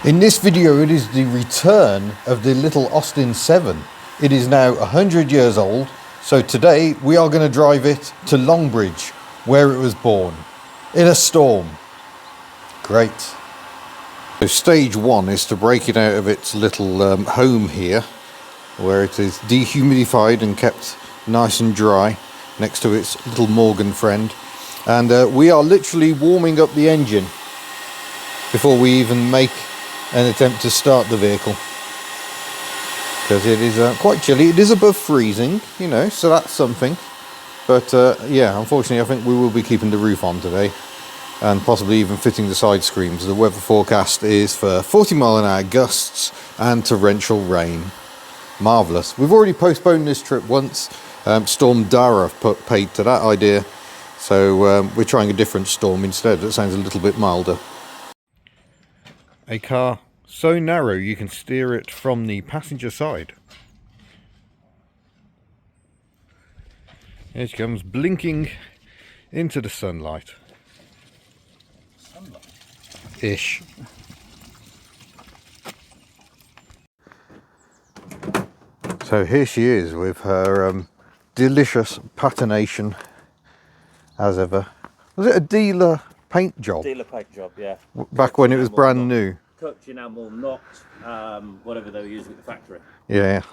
In this video, it is the return of the little Austin 7. It is now 100 years old, so today we are going to drive it to Longbridge, where it was born, in a storm. Great. So stage one is to break it out of its little home here, where it is dehumidified and kept nice and dry next to its little Morgan friend. And we are literally warming up the engine before we even make an attempt to start the vehicle, because it is quite chilly. It is above freezing, you know, so that's something. But yeah, unfortunately I think we will be keeping the roof on today and possibly even fitting the side screens. The weather forecast is for 40-mile-an-hour gusts and torrential rain. Marvellous. We've already postponed this trip once. Storm Dara paid to that idea, so we're trying a different storm instead. That sounds a little bit milder. A car so narrow you can steer it from the passenger side. Here she comes, blinking into the sunlight. Sunlight? Ish. So here she is with her delicious patination as ever. Was it a dealer paint job? Dealer paint job, yeah. Back when it was brand new. Touch enamel, not whatever they were using at the factory. Yeah.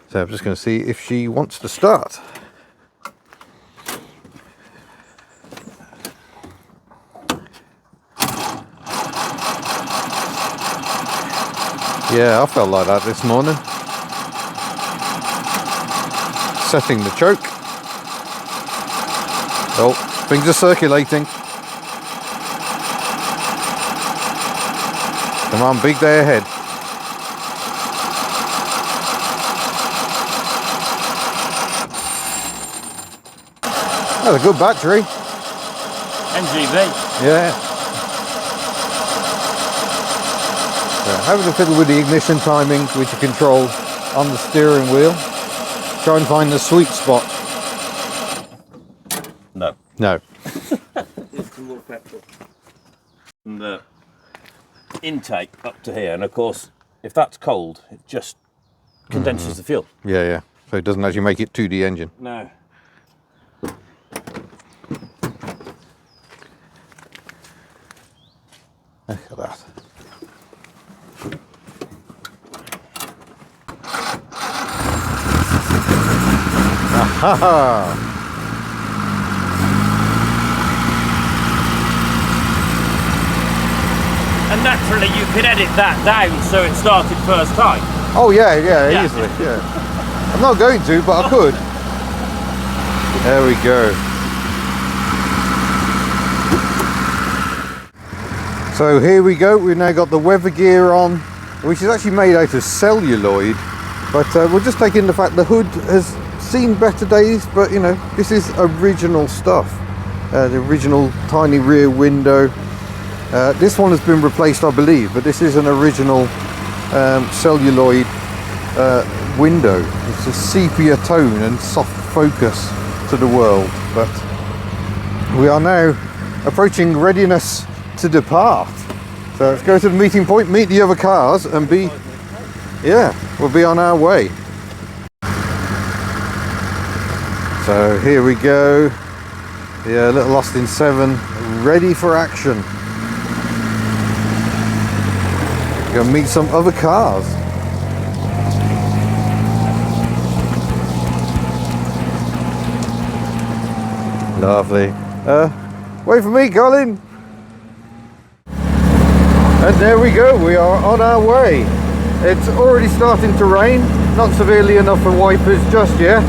So I'm just going to see if she wants to start. Yeah, I felt like that this morning. Setting the choke. Oh, things are circulating. Come on, big day ahead. That's a good battery. NGV. Yeah. So having a fiddle with the ignition timings, which are controlled on the steering wheel. Try and find the sweet spot. No. No. It's more petrol. And the intake up to here, and of course, if that's cold, it just condenses the fuel. Yeah, yeah. So it doesn't actually make it to the engine. No. Look at that. Aha! And naturally, you can edit that down so it started first time. Oh yeah, yeah, easily, yeah. I'm not going to, but I could. There we go. So here we go. We've now got the weather gear on, which is actually made out of celluloid. But we'll just take in the fact the hood has seen better days, but you know, this is original stuff. The original tiny rear window. This one has been replaced, I believe, but this is an original celluloid window. It's a sepia tone and soft focus to the world. But we are now approaching readiness to depart. So let's go to the meeting point, meet the other cars, and we'll be on our way. So here we go. The little Austin 7 ready for action. Go meet some other cars. Lovely. Wait for me, Colin. And there we go. We are on our way. It's already starting to rain. Not severely enough for wipers just yet.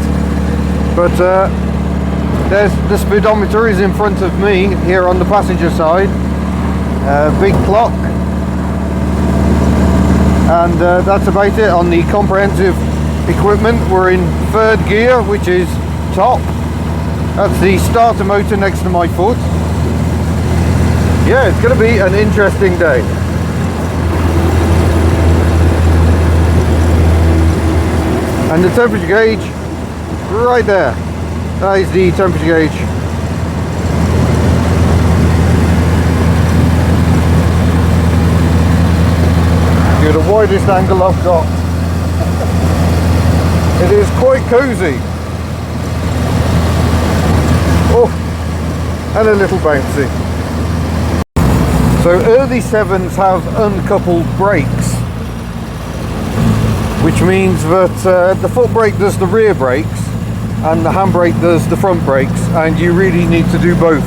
But there's the speedometer is in front of me here on the passenger side. Big clock. And that's about it on the comprehensive equipment. We're in third gear, which is top. That's the starter motor next to my foot. Yeah, it's going to be an interesting day. And the temperature gauge right there. That is the temperature gauge. widest angle I've got. It is quite cosy. Oh, and a little bouncy. So early sevens have uncoupled brakes, which means that the foot brake does the rear brakes and the handbrake does the front brakes, and you really need to do both.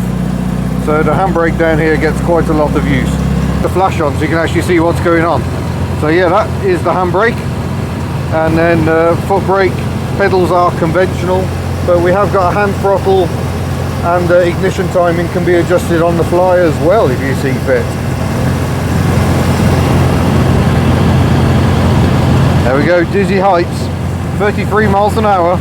So the handbrake down here gets quite a lot of use. The flash on so you can actually see what's going on. So yeah, that is the handbrake, and then foot brake pedals are conventional, but we have got a hand throttle, and ignition timing can be adjusted on the fly as well if you see fit. There we go, dizzy heights, 33 miles an hour.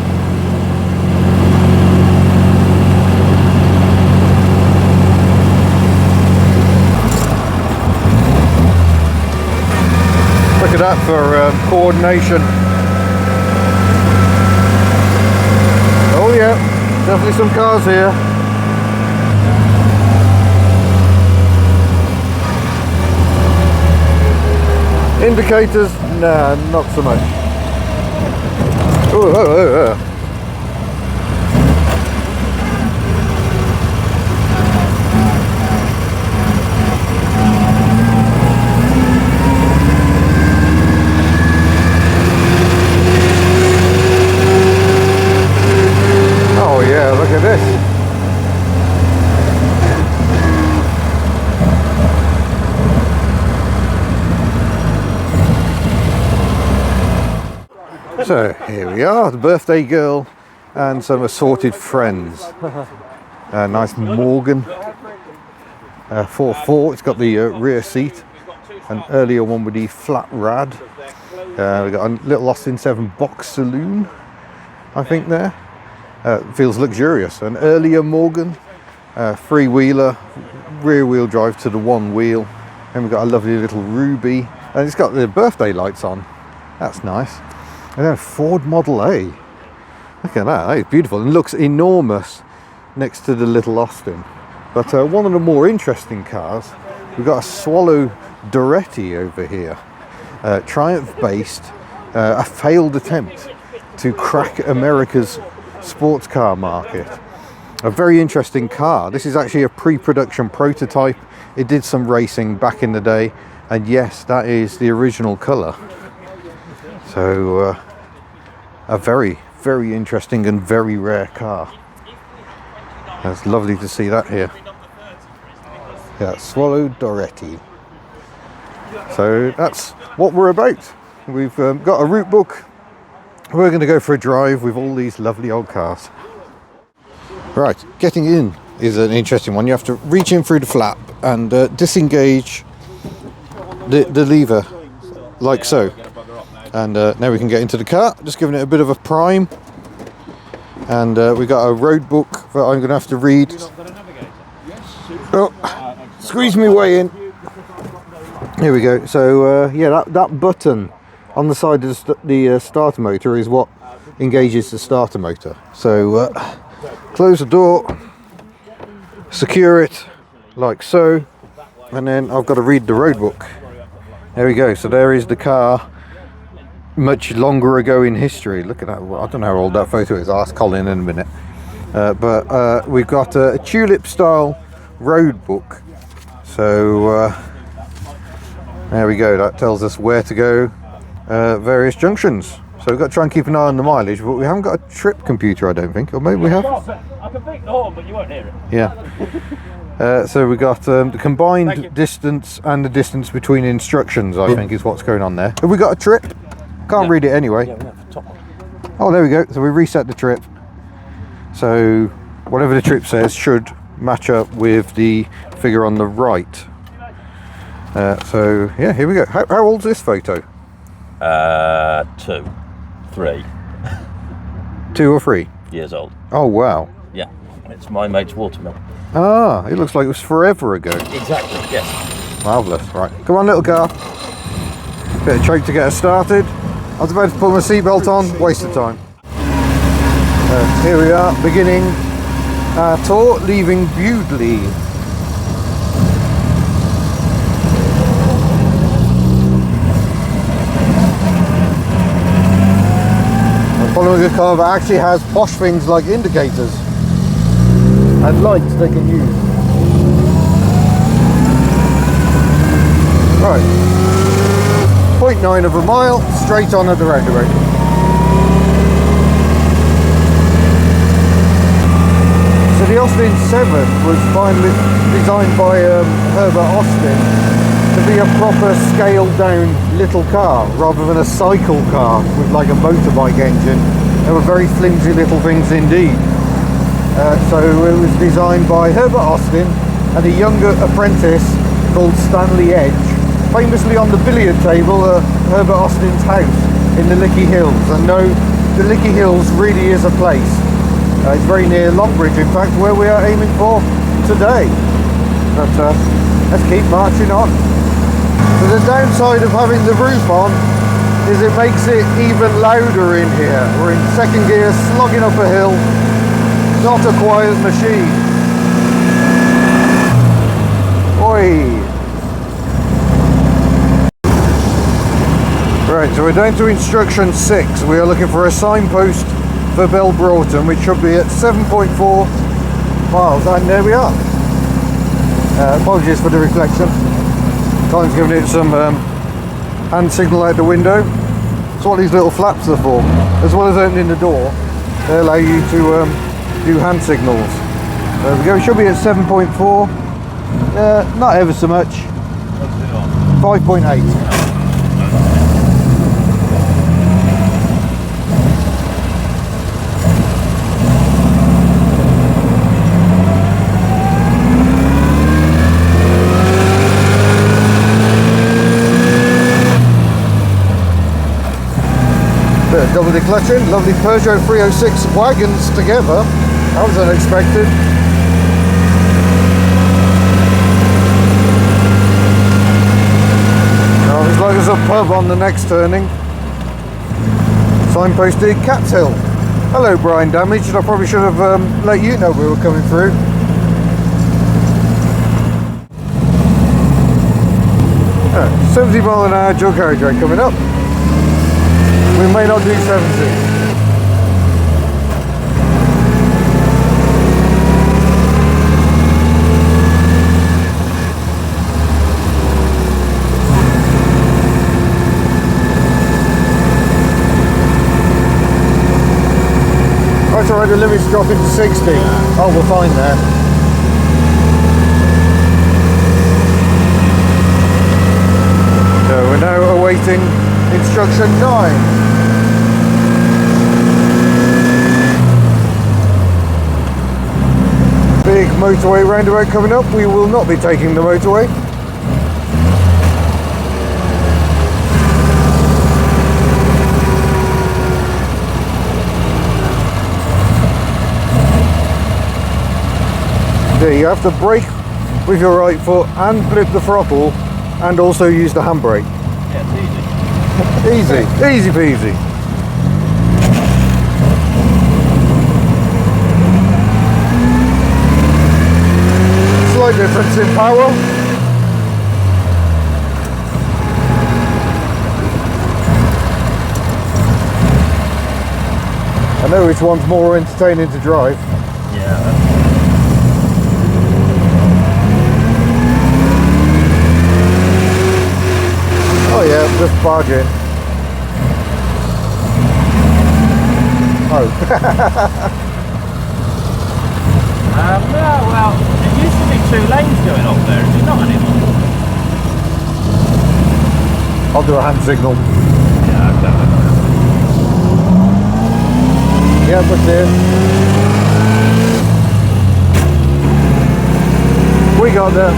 Look at that for coordination. Oh yeah, definitely some cars here. Indicators, nah, not so much. Oh. Oh yeah, look at this. So here we are, the birthday girl and some assorted friends. Nice Morgan 4.4, it's got the rear seat. An earlier one with the flat rad. We've got a little Austin 7 box saloon, I think there. Feels luxurious. An earlier Morgan, three-wheeler, rear wheel drive to the one wheel. And we've got a lovely little Ruby, and it's got the birthday lights on. That's nice. And then Ford Model A. Look at that, it's beautiful and looks enormous next to the little Austin. But one of the more interesting cars, we've got a Swallow Dorreti over here. Triumph based, a failed attempt to crack America's sports car market. A very interesting car. This is actually a pre-production prototype. It did some racing back in the day, and yes, that is the original colour. So a very, very interesting and very rare car. It's lovely to see that here. Yeah, Swallow Dorreti. So that's what we're about. We've got a route book. We're going to go for a drive with all these lovely old cars. Right, getting in is an interesting one. You have to reach in through the flap and disengage the lever like so. And now we can get into the car, just giving it a bit of a prime. And we've got a road book that I'm going to have to read. Oh, squeeze me way in. Here we go. So yeah, that button on the side of the starter motor is what engages the starter motor. So close the door, secure it like so, and then I've got to read the road book. There we go. So there is the car. Much longer ago in history. Look at that. Well, I don't know how old that photo is. I'll ask Colin in a minute. But we've got a tulip style road book. So there we go. That tells us where to go, various junctions. So we've got to try and keep an eye on the mileage, but we haven't got a trip computer, I don't think. Or maybe we have. I can pick the horn, but you won't hear it. Yeah. So we got the combined distance and the distance between instructions, I think is what's going on there. Have we got a trip? Can't read it anyway. Yeah, we have the top one. Oh, there we go. So we reset the trip. So whatever the trip says should match up with the figure on the right. So yeah, here we go. How old's this photo? 2, 3 2 or 3 years old. Oh wow. Yeah, it's my mate's watermill. Ah, it looks like it was forever ago. Exactly, yes. Marvellous. Right, come on little car. Bit of choke to get us started. I was about to put my seatbelt on, waste of time. Here we are, beginning our tour, leaving Bewdley. younger car that actually has posh things like indicators and lights they can use. Right, 0.9 of a mile, straight on at the roundabout. So the Austin 7 was finally designed by Herbert Austin to be a proper scaled down little car rather than a cycle car with like a motorbike engine. They were very flimsy little things indeed. So it was designed by Herbert Austin and a younger apprentice called Stanley Edge, famously on the billiard table at Herbert Austin's house in the Lickey Hills. And no, the Lickey Hills really is a place. It's very near Longbridge, in fact, where we are aiming for today. But let's keep marching on. So the downside of having the roof on is it makes it even louder in here. We're in second gear, slogging up a hill. Not a quiet machine. Oi! Right, so we're down to instruction 6. We are looking for a signpost for Bell Broughton, which should be at 7.4 miles, and there we are. Apologies for the reflection. Colin's giving it some hand signal out the window. That's what these little flaps are for. As well as opening the door, they allow you to do hand signals. There we go, it should be at 7.4. Not ever so much. 5.8. Bit of double declutching, lovely Peugeot 306 wagons together. That was unexpected. Now looks like there's a pub on the next turning. Signposted Cats Hill. Hello Brian Damage, I probably should have let you know we were coming through. Yeah, 70 mile an hour dual carriage rate coming up. We may not do 70. That's alright, the limit's dropping to 60. Oh, we're fine there. So we're now awaiting instruction 9. Big motorway roundabout coming up. We will not be taking the motorway. There, you have to brake with your right foot and flip the throttle and also use the handbrake. Yeah, it's easy. Easy peasy. Slight difference in power. I know which one's more entertaining to drive. Yeah. Oh yeah, just barge in. Oh. No, well, it used to be 2 lanes going off there, is it not anymore? I'll do a hand signal. Yeah, I've done it. Yeah, but we got there.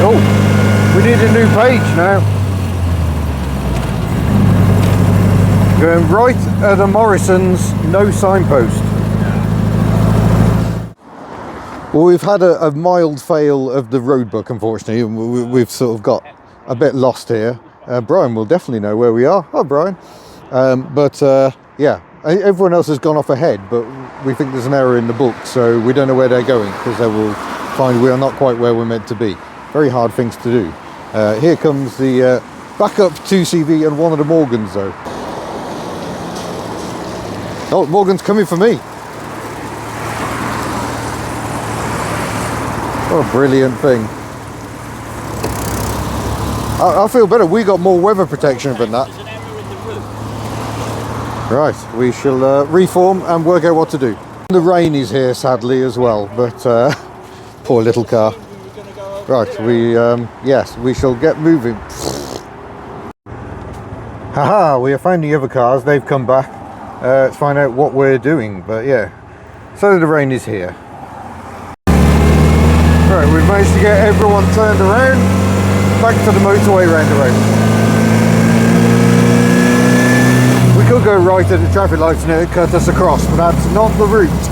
Oh, we need a new page now. Going right at the Morrison's, no signpost. Well, we've had a mild fail of the road book, unfortunately, and we've sort of got a bit lost here. Brian will definitely know where we are. Hi, Brian. Yeah, everyone else has gone off ahead, but we think there's an error in the book, so we don't know where they're going, because they will find we are not quite where we're meant to be. Very hard things to do. Here comes the backup 2CV and one of the Morgans though. Oh, Morgan's coming for me. What a brilliant thing. I feel better. We got more weather protection than that. There's an error in the route. Right, we shall reform and work out what to do. The rain is here sadly as well, but poor little car. Right, yes, we shall get moving. Haha, we have found the other cars. They've come back to find out what we're doing, but yeah. So the rain is here. Right, we've managed to get everyone turned around, back to the motorway roundabout. We could go right at the traffic lights and it cut us across, but that's not the route.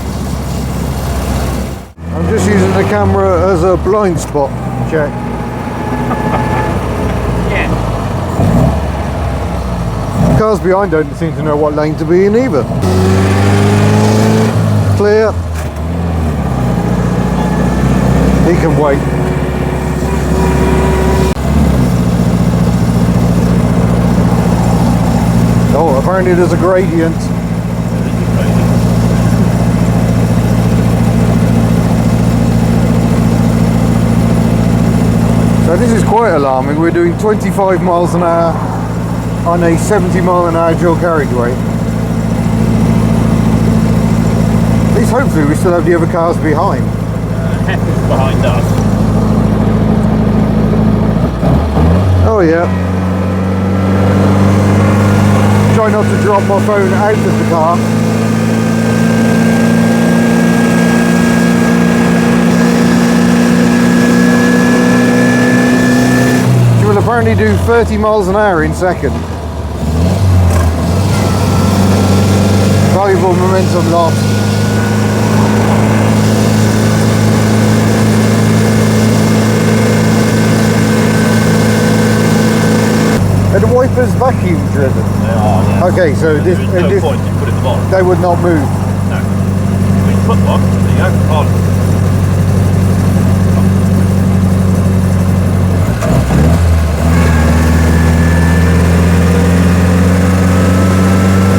I'm just using the camera as a blind spot check. Yeah. Cars behind don't seem to know what lane to be in either. Clear. He can wait. Oh, apparently there's a gradient. So this is quite alarming. We're doing 25 miles an hour on a 70 mile an hour dual carriageway. At least hopefully we still have the other cars behind. Hep is behind us. Oh yeah. Try not to drop my phone out of the car. She will apparently do 30 miles an hour in second. Valuable momentum lost. Are the wipers vacuum driven? They are, yeah. Okay, so this, There's no point in putting them on. they would not move. No. We put one, there you go, on.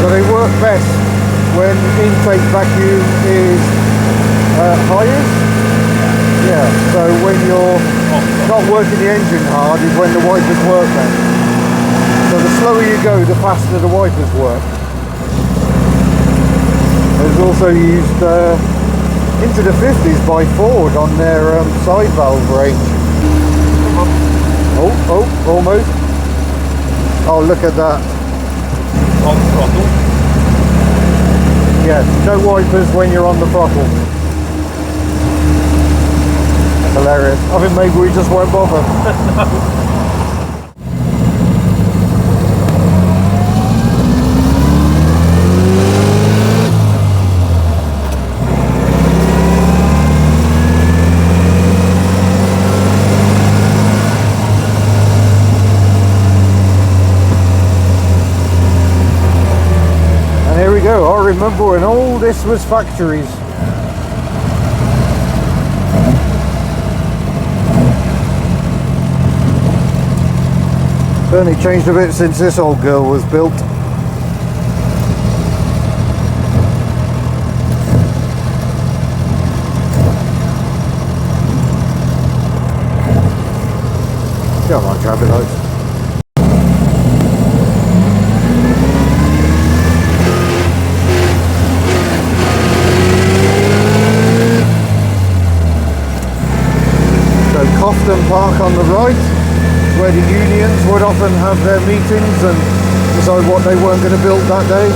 So they work best when intake vacuum is highest. Yeah, so when you're not working the engine hard is when the wipers work best. So the slower you go, the faster the wipers work. It was also used into the 50s by Ford on their side valve range. Oh, almost. Oh, look at that. On throttle. Yeah, no wipers when you're on the throttle. That's hilarious. I think maybe we just won't bother. I remember when all this was factories. Certainly changed a bit since this old girl was built. Come on, traffic lights. Austin Park on the right, where the unions would often have their meetings and decide what they weren't going to build that day.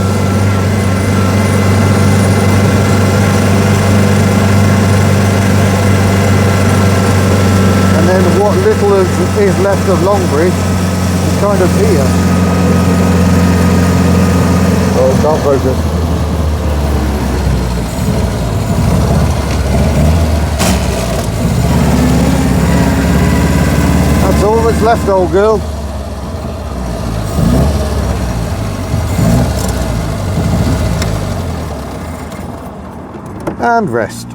And then what little is left of Longbridge is kind of here. Oh, it's not focused. That's all that's left, old girl. And rest.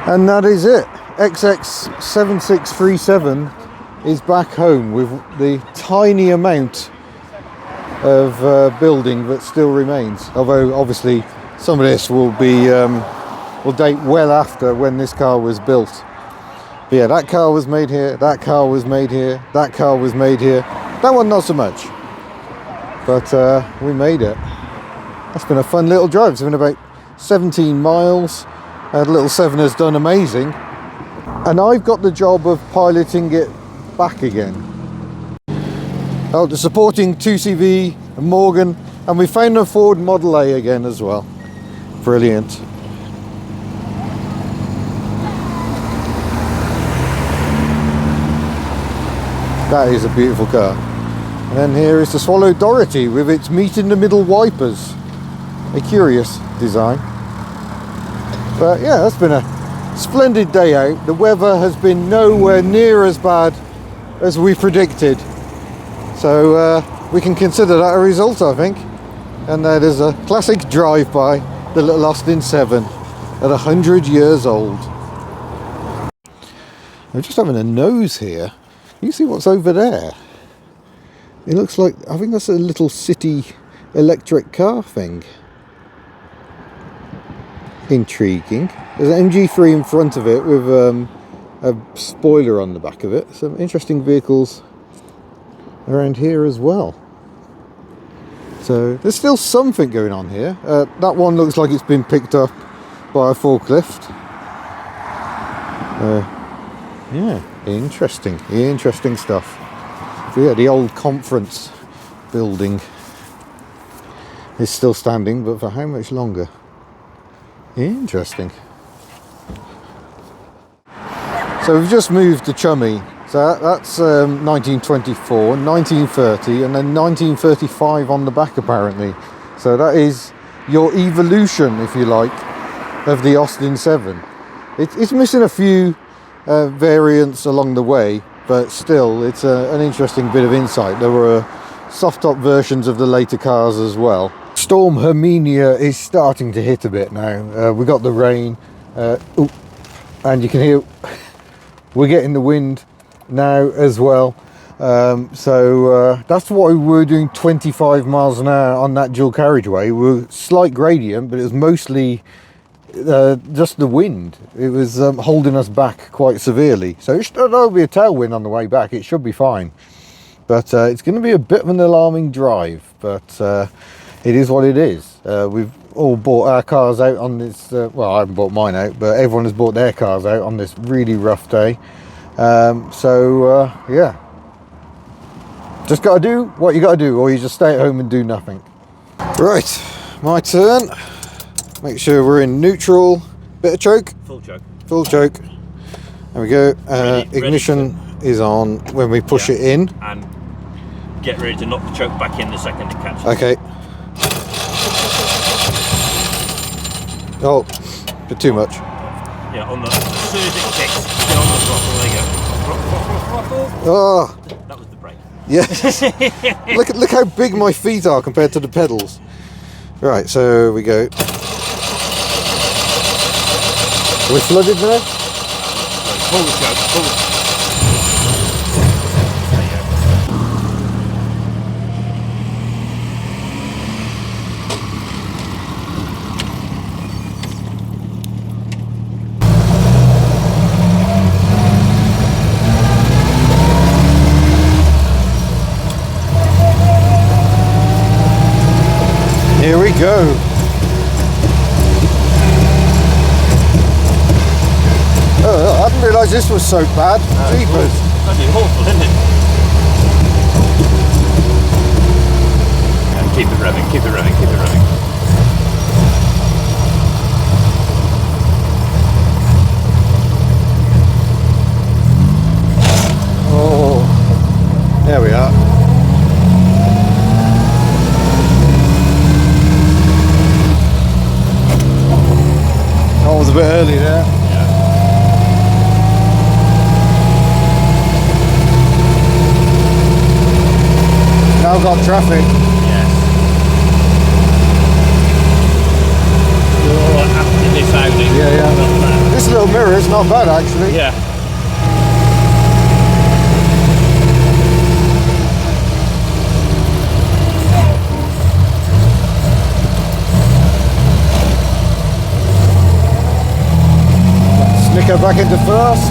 And that is it. XX7637 is back home with the tiny amount of building that still remains. Although obviously some of this will be will date well after when this car was built. But yeah, that car was made here, that car was made here, that car was made here. That one not so much. But we made it. That's been a fun little drive. It's been about 17 miles. The little 7 has done amazing. And I've got the job of piloting it back again. Oh, the supporting 2CV and Morgan, and we found a Ford Model A again as well. Brilliant. That is a beautiful car. And then here is the Swallow Dorreti with its meet in the middle wipers. A curious design. But yeah, that's been a splendid day out. The weather has been nowhere near as bad as we predicted. So we can consider that a result, I think. And that is a classic drive-by, the little Austin 7 at 100 years old. I'm just having a nose here. You see what's over there? It looks like, I think that's a little city electric car thing. Intriguing. There's an MG3 in front of it with a spoiler on the back of it. Some interesting vehicles around here as well. So there's still something going on here. That one looks like it's been picked up by a forklift. Yeah, interesting stuff. So yeah, the old conference building is still standing, but for how much longer? Interesting. So we've just moved to Chummy. So that's 1924, 1930, and then 1935 on the back apparently. So that is your evolution, if you like, of the Austin 7. It's missing a few variants along the way, but still it's an interesting bit of insight. There were soft top versions of the later cars as well. Storm Herminia is starting to hit a bit now. We got the rain, and you can hear we're getting the wind now as well. So that's why we were doing 25 miles an hour on that dual carriageway. We were slight gradient, but it was mostly just the wind. It was holding us back quite severely. So there'll be a tailwind on the way back. It should be fine. But it's going to be a bit of an alarming drive. But it is what it is. We've all bought our cars out on this, well, I haven't bought mine out, but everyone has bought their cars out on this really rough day. Yeah. Just got to do what you got to do, or you just stay at home and do nothing. Right, my turn. Make sure we're in neutral. Bit of choke. Full choke. Full choke. There we go. Ignition is on when we push it in. And get ready to knock the choke back in the second it catches. Okay. Oh, bit too much. Yeah, on the, as soon as it kicks, get on the throttle, there you go. Throttle. Oh. That was the brake. Yeah. look how big my feet are compared to the pedals. Right, so we go. We're flooded now? Pull the choke, pull the... Here we go. Oh, I didn't realise this was so bad. Jeepers. Bloody awful, isn't it? Yeah, keep it revving, keep it revving, keep it revving. Oh, there we are. That was a bit early there. Now I've got traffic. Yes. All right, after this outing. Yeah. This little mirror is not bad actually. Yeah. Speaker back into first.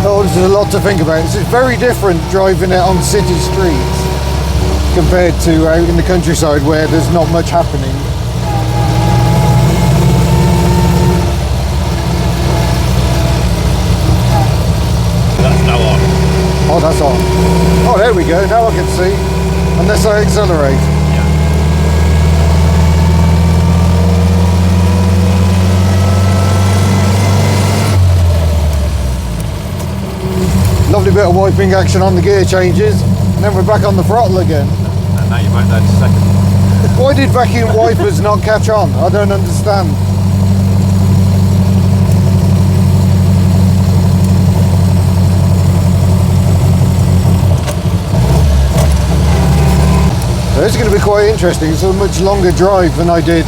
Oh, this is a lot to think about. This is very different driving it on city streets compared to out in the countryside where there's not much happening. That's now on. Oh, that's on. Oh, there we go. Now I can see. Unless I accelerate. Lovely bit of wiping action on the gear changes, and then we're back on the throttle again. And now you won't notice a second. Why did vacuum wipers not catch on? I don't understand. So this is going to be quite interesting. It's a much longer drive than I did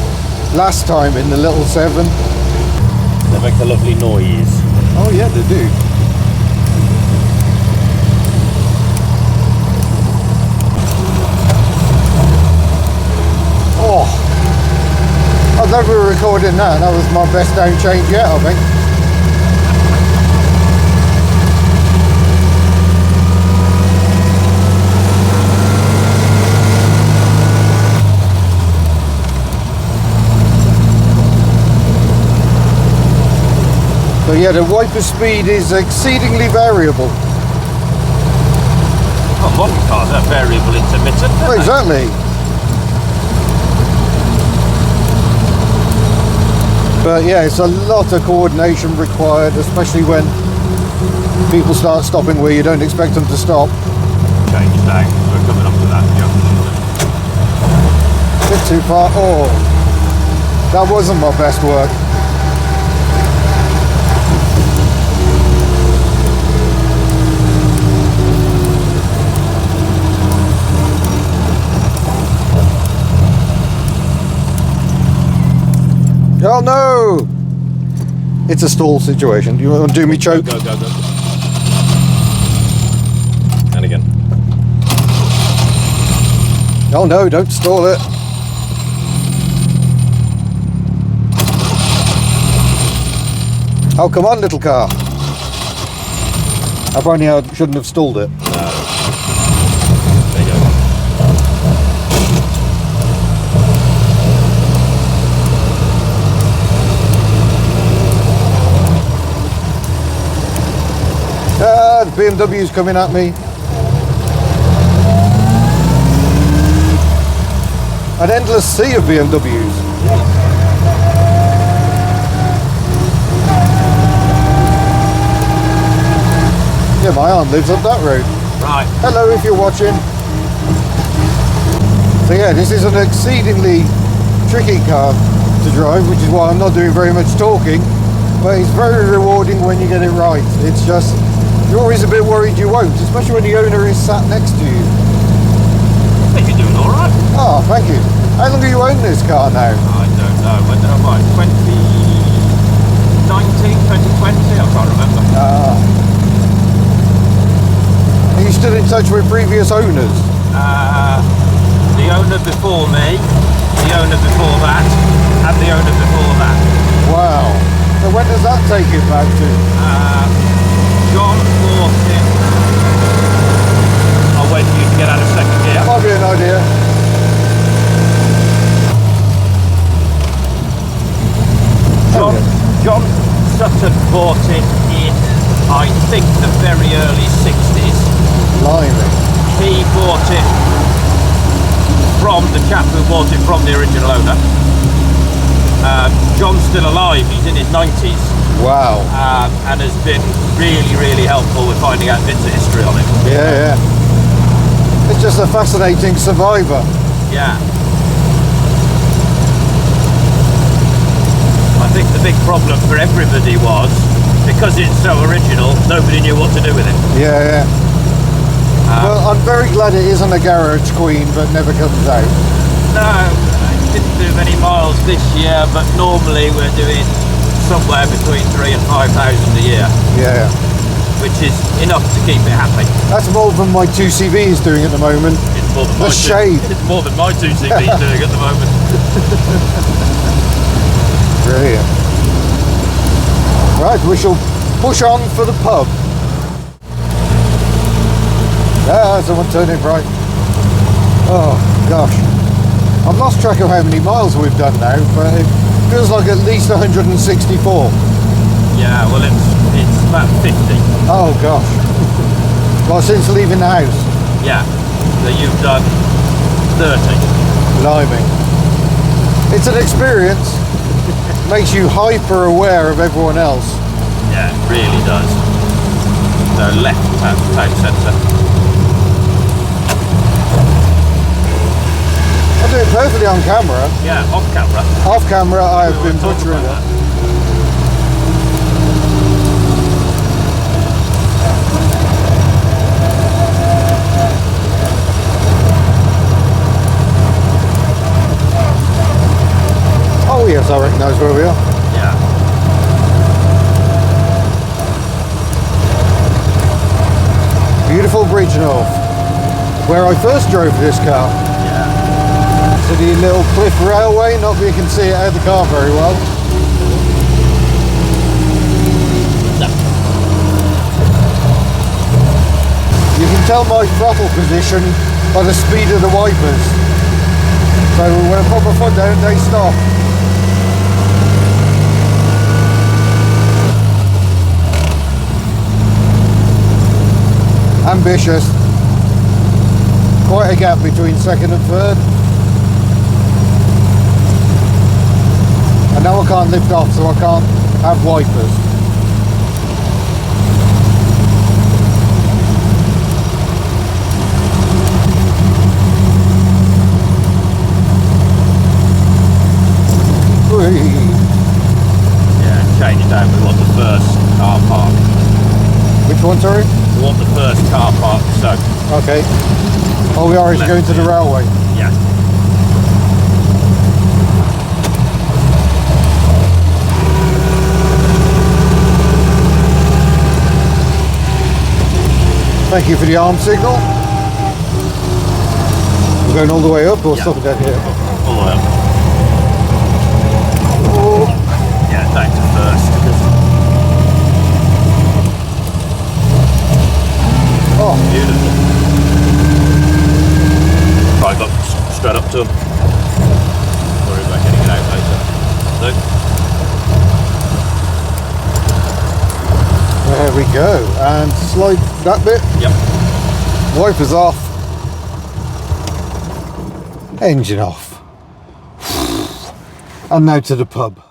last time in the little 7. They make a lovely noise. Oh yeah, they do. Oh, I thought we were recording that. That was my best down change yet, I think. So yeah, the wiper speed is exceedingly variable. Well, modern cars are variable intermittent. Oh, exactly. But yeah, it's a lot of coordination required, especially when people start stopping where you don't expect them to stop. Change now, we're coming up to that junction. A bit too far. Oh, that wasn't my best work. Oh no! It's a stall situation. You want to do me choke? Go. And again. Oh no, don't stall it. Oh, come on, little car. Apparently I shouldn't have stalled it. No. There you go. Ah, the BMW's coming at me. An endless sea of BMWs. Yeah, my aunt lives up that road. Right. Hello, if you're watching. So yeah, this is an exceedingly tricky car to drive, which is why I'm not doing very much talking, but it's very rewarding when you get it right. It's just, you're always a bit worried you won't, especially when the owner is sat next to you. I think you're doing all right. Oh, thank you. How long have you owned this car now? I don't know. When did I buy it? 2019, 2020? I can't remember. Are you still in touch with previous owners? The owner before me, the owner before that, and the owner before that. Wow. So when does that take you back to? John bought it. I'll wait for you to get out of second gear. Might be an idea. John Sutton bought it in, I think, the very early 60s. Blimey. He bought it from the chap who bought it from the original owner. John's still alive, he's in his 90s. Wow. And has been really helpful with finding out bits of history on it. Yeah. It's just a fascinating survivor. Yeah. I think the big problem for everybody was, because it's so original, nobody knew what to do with it. Yeah. Well, I'm very glad it isn't a garage queen, but never comes out. No, I didn't do many miles this year, but normally we're doing somewhere between 3,000 and 5,000 a year. Yeah. which is enough to keep it happy. That's more than my 2CV is doing at the moment. It's more than The shade. It's more than my 2CV is doing at the moment. Brilliant. Right, we shall push on for the pub. Ah, someone turning right. Oh gosh, I've lost track of how many miles we've done now, but it feels like at least 164. Yeah, well it's about 50. Oh gosh. Well, since leaving the house. Yeah, so you've done 30. Blimey. It's an experience. Makes you hyper aware of everyone else. Yeah, it really does. So left town centre. I do it perfectly on camera. Yeah, off camera. Off camera, I've been butchering it. Oh yes, I recognise where we are. Yeah. Beautiful Bridgnorth, where I first drove this car. Yeah. To the little cliff railway, not that you can see it out of the car very well. You can tell my throttle position by the speed of the wipers. So when I put my foot down, they stop. Ambitious. Quite a gap between second and third. And now I can't lift off, so I can't have wipers. Yeah, change it down. We want the first car park. Which one, sorry? We want the first car park, so. Okay. Oh, we are actually going to the railway. Yeah. Thank you for the arm signal. We're going all the way up or stopping down here? All the way up. Oh. Yeah, down to first. Oh. Beautiful. Drive up, straight up to them. Worry about getting it out later. No. There we go. And slide that bit. Yep. Wipers off. Engine off. And now to the pub.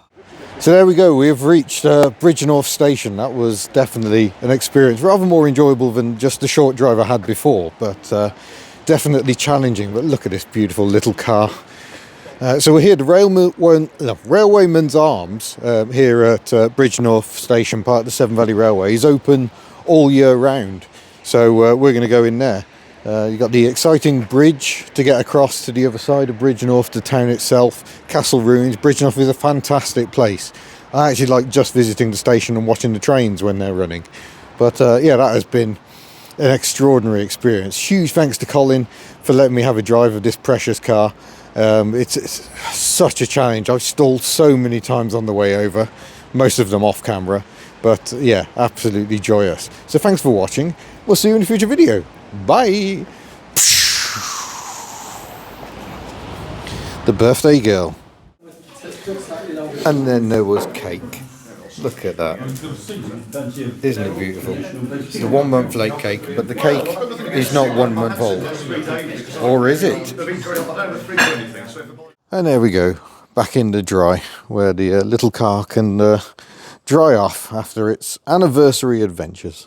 So there we go, we have reached Bridgnorth station. That was definitely an experience, rather more enjoyable than just the short drive I had before, but definitely challenging. But look at this beautiful little car. So we're here at the Railwayman's Arms here at Bridgnorth station, part of the Severn Valley Railway. Is open all year round, so we're going to go in there. You've got the exciting bridge to get across to the other side of Bridgnorth, the town itself, castle ruins. Bridgnorth is a fantastic place. I actually like just visiting the station and watching the trains when they're running. But yeah, that has been an extraordinary experience. Huge thanks to Colin for letting me have a drive of this precious car. It's such a challenge. I've stalled so many times on the way over, most of them off camera. But yeah, absolutely joyous. So thanks for watching. We'll see you in a future video. Bye. The birthday girl. And then there was cake. Look at that. Isn't it beautiful? It's the 1 month late cake, but the cake is not 1 month old. Or is it? And there we go. Back in the dry, where the little car can dry off after its anniversary adventures.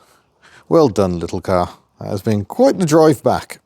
Well done, little car. That has been quite the drive back.